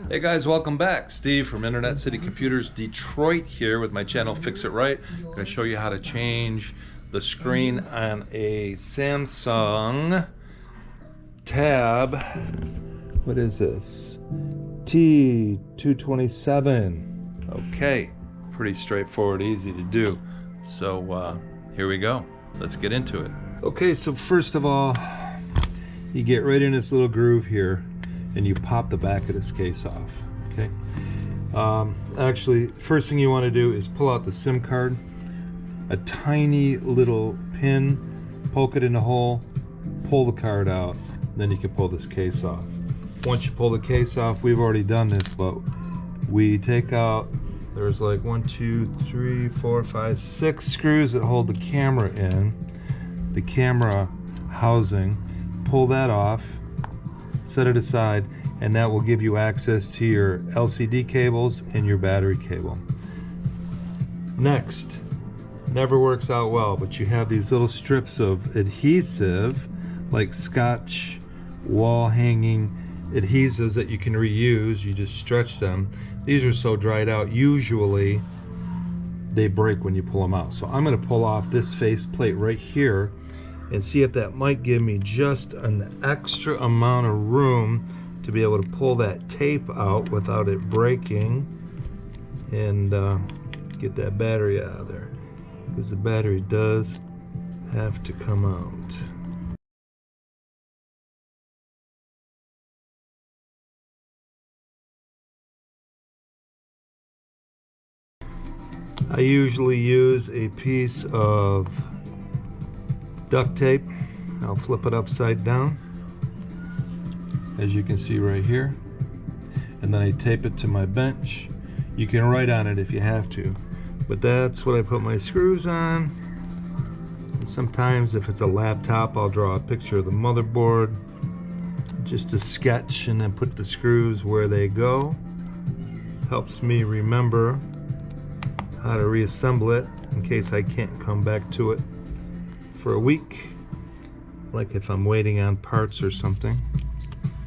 Hey guys, welcome back. Steve from Internet City Computers Detroit here with my channel Fix It Right. I'm going to show you how to change the screen on a Samsung Tab. What is this? T227. Okay, pretty straightforward, easy to do. So here we go. Let's get into it. Okay, so first of all, you get right in this little groove here and you pop the back of this case off. Okay. Actually, first thing you want to do is pull out the SIM card, a tiny little pin, poke it in the hole, pull the card out, then you can pull this case off. Once you pull the case off, we've already done this, but we take out, there's like 1, 2, 3, 4, 5, 6 screws that hold the camera in, the camera housing. Pull that off, set it aside, and that will give you access to your LCD cables and your battery cable. Next, never works out well, but you have these little strips of adhesive, like Scotch wall hanging adhesives that you can reuse. You just stretch them. These are so dried out, usually they break when you pull them out. So I'm going to pull off this face plate right here and see if that might give me just an extra amount of room to be able to pull that tape out without it breaking and get that battery out of there, because the battery does have to come out. I usually use a piece of duct tape. I'll flip it upside down, as you can see right here, and then I tape it to my bench. You can write on it if you have to, but that's what I put my screws on. And sometimes if it's a laptop, I'll draw a picture of the motherboard, just to sketch, and then put the screws where they go. Helps me remember how to reassemble it in case I can't come back to it for a week, like if I'm waiting on parts or something.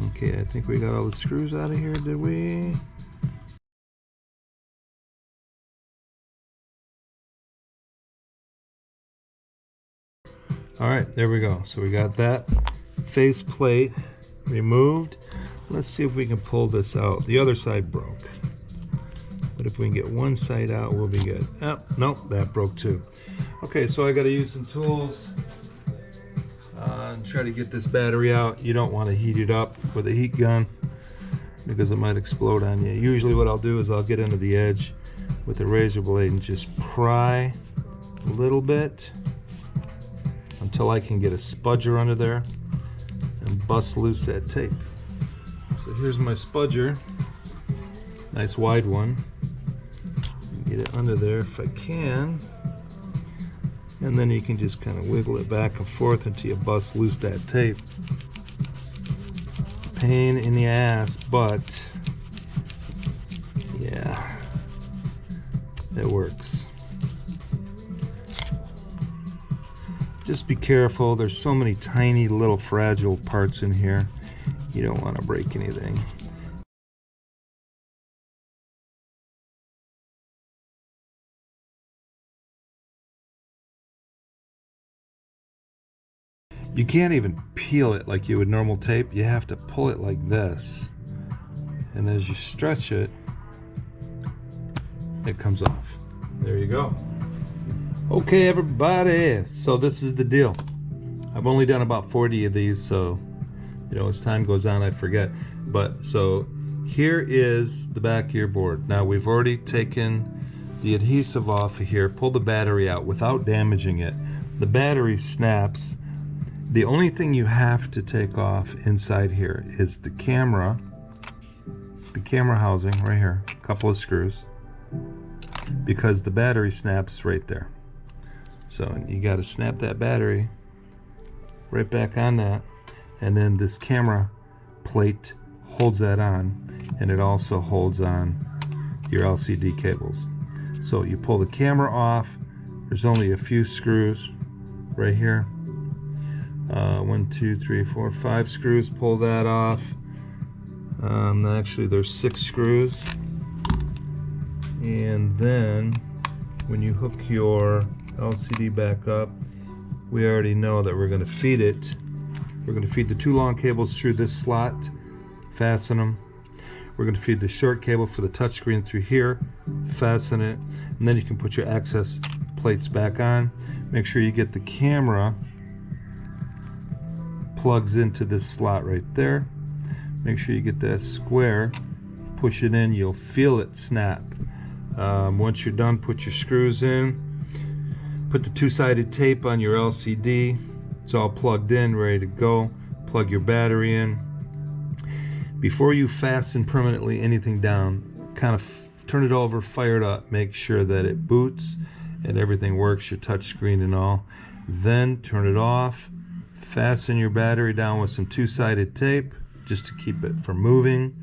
Okay, I think we got all the screws out of here, did we? All right, there we go. So we got that face plate removed. Let's see if we can pull this out. The other side broke, but if we can get one side out, we'll be good. Oh, nope, that broke too. Okay, so I got to use some tools and try to get this battery out. You don't want to heat it up with a heat gun because it might explode on you. Usually what I'll do is I'll get into the edge with a razor blade and just pry a little bit until I can get a spudger under there and bust loose that tape. So here's my spudger, nice wide one. Get it under there if I can, and then you can just kind of wiggle it back and forth until you bust loose that tape. Pain in the ass, but yeah, it works. Just be careful, there's so many tiny little fragile parts in here. You don't want to break anything. You can't even peel it like you would normal tape. You have to pull it like this, and as you stretch it, it comes off. There you go. Okay, everybody, so this is the deal. I've only done about 40 of these, so you know, as time goes on I forget. But so here is the back of your board. Now we've already taken the adhesive off of here, pulled the battery out without damaging it. The battery snaps. The only thing you have to take off inside here is the camera housing right here, a couple of screws, because the battery snaps right there. So you got to snap that battery right back on that, and then this camera plate holds that on, and it also holds on your LCD cables. So you pull the camera off, there's only a few screws right here. 1, 2, 3, 4, 5 screws, pull that off. Actually, there's 6 screws. And then when you hook your LCD back up, we already know that we're going to feed it. We're going to feed the 2 long cables through this slot, fasten them. We're going to feed the short cable for the touchscreen through here, fasten it, and then you can put your access plates back on. Make sure you get the camera plugs into this slot right there. Make sure you get that square, push it in, you'll feel it snap. Once you're done, put your screws in, put the 2-sided tape on your LCD. It's all plugged in, ready to go. Plug your battery in. Before you fasten permanently anything down, kind of turn it over, fire it up, make sure that it boots and everything works, your touch screen and all. Then turn it off, fasten your battery down with some 2-sided tape just to keep it from moving.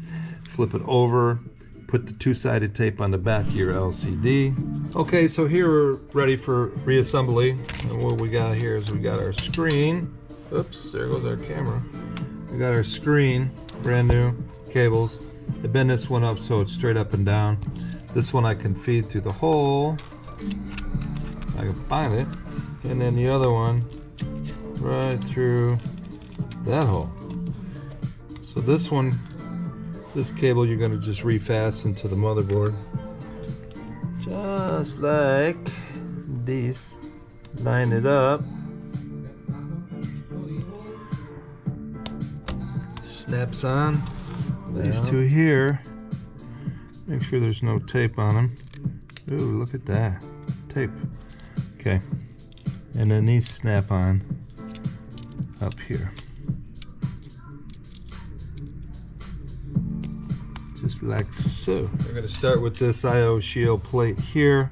Flip it over, put the 2-sided tape on the back of your LCD. Okay, so here we're ready for reassembly. And what we got here is we got our screen. Oops, there goes our camera. We got our screen, brand new cables. I bend this one up so it's straight up and down. This one I can feed through the hole. I can find it. And then the other one right through that hole. So this one, this cable you're going to just refasten to the motherboard. Just like this. Line it up. Snaps on. These two here. Make sure there's no tape on them. Ooh, look at that. Tape. Okay. And then these snap on up here. Just like so. We're going to start with this I/O shield plate here.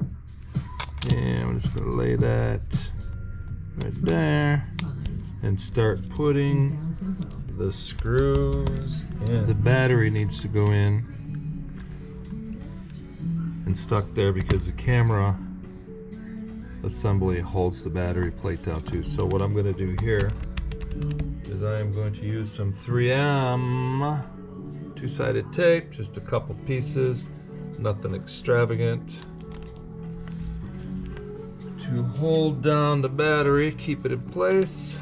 And I'm just going to lay that right there and start putting the screws in. The battery needs to go in and stuck there because the camera assembly holds the battery plate down too. So what I'm going to do here is I am going to use some 3M 2-sided tape, just a couple pieces, nothing extravagant, to hold down the battery, keep it in place.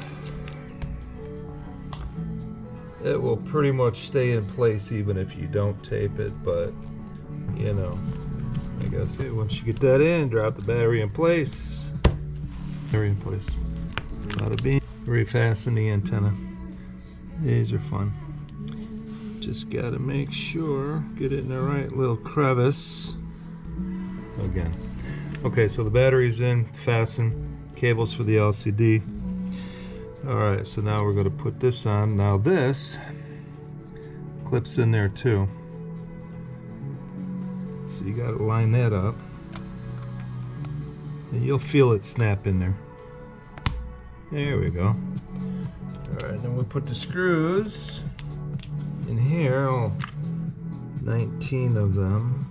It will pretty much stay in place even if you don't tape it, but you know, I guess once you get that in, drop the battery in place. Battery in place. Bada bing. Refasten the antenna. These are fun. Just gotta make sure, get it in the right little crevice. Again. Okay, so the battery's in, fasten, cables for the LCD. Alright, so now we're gonna put this on. Now this clips in there too. So you gotta line that up. And you'll feel it snap in there. There we go. Alright, then we'll put the screws in here, all 19 of them.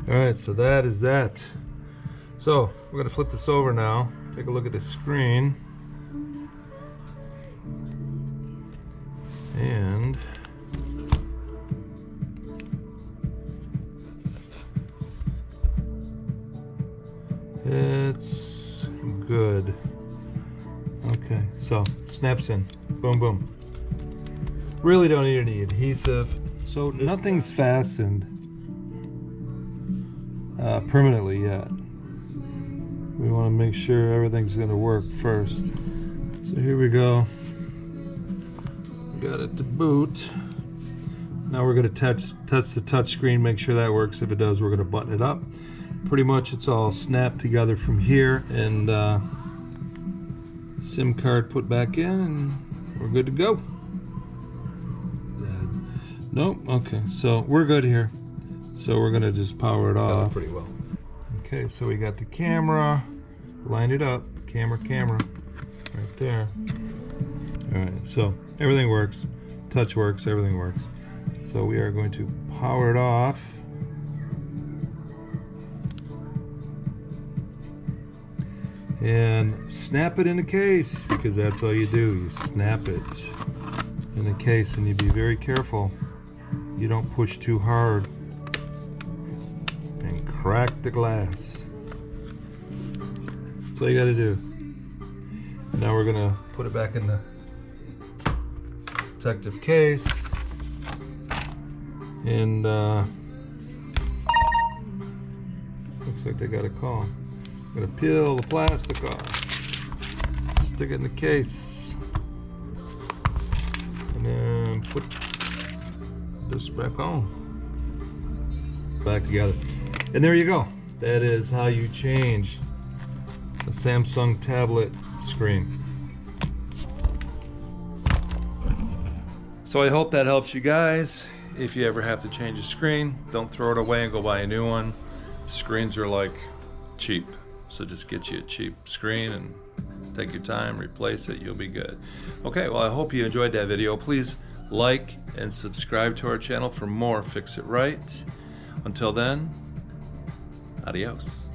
Alright, so that is that. So, we're going to flip this over now. Take a look at the screen. And it's good. Okay, so snaps in. Boom, boom. Really don't need any adhesive. So nothing's fastened permanently yet. We want to make sure everything's going to work first. So here we go. We got it to boot. Now we're going to test the touch screen, make sure that works. If it does, we're going to button it up. Pretty much it's all snapped together from here, and SIM card put back in, and we're good to go. Nope. Okay, so we're good here. So we're gonna just power it off. Pretty well. Okay, so we got the camera, line it up, camera, right there. All right, so everything works, touch works, everything works. So we are going to power it off. And snap it in the case, because that's all you do. You snap it in the case, and you be very careful. You don't push too hard and crack the glass. That's all you gotta do. Now we're gonna put it back in the protective case. And looks like they got a call. I'm gonna peel the plastic off, stick it in the case, and then put this back on, back together. And there you go. That is how you change a Samsung tablet screen. So I hope that helps you guys. If you ever have to change a screen, don't throw it away and go buy a new one. Screens are like cheap. So just get you a cheap screen and take your time, replace it, you'll be good. Okay, well I hope you enjoyed that video. Please like and subscribe to our channel for more Fix It Right. Until then, adios.